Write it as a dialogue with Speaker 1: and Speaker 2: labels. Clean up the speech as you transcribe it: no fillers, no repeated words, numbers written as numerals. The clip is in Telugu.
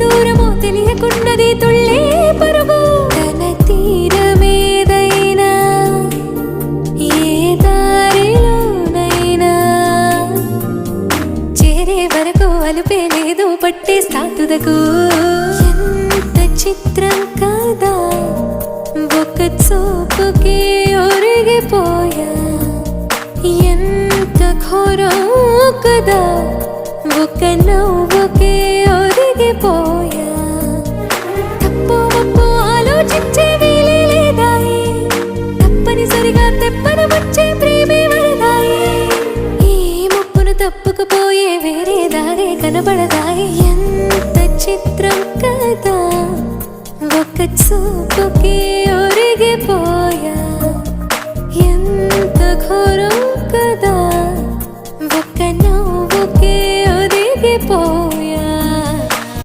Speaker 1: దూరమో తెలియకున్నది తుళ్ళే పరుగు తన తీరమేదైనా ఏ దారిలోనైనా చేరే వరకు అలుపే లేదు పట్టే సాతుదకు ఎంత చిత్రం కాదా ఒక చూపుకి ఒరిగిపోయా ఎంత ఘోరం కదా ఒక నవ్వుకే ఒరిగిపోయా తప్పు ఒప్పు ఆలోచించే వీలే లేదాయి తప్పనిసరిగా తెప్పన వచ్చే ప్రేమే వరదాయి ఈ ముప్పును తప్పుకుపోయే వేరే దారే కనబడదాయి ఎంత చిత్రం కదా ఒక చూపుకి ఒరిగిపోయా ఎంత ఘోరం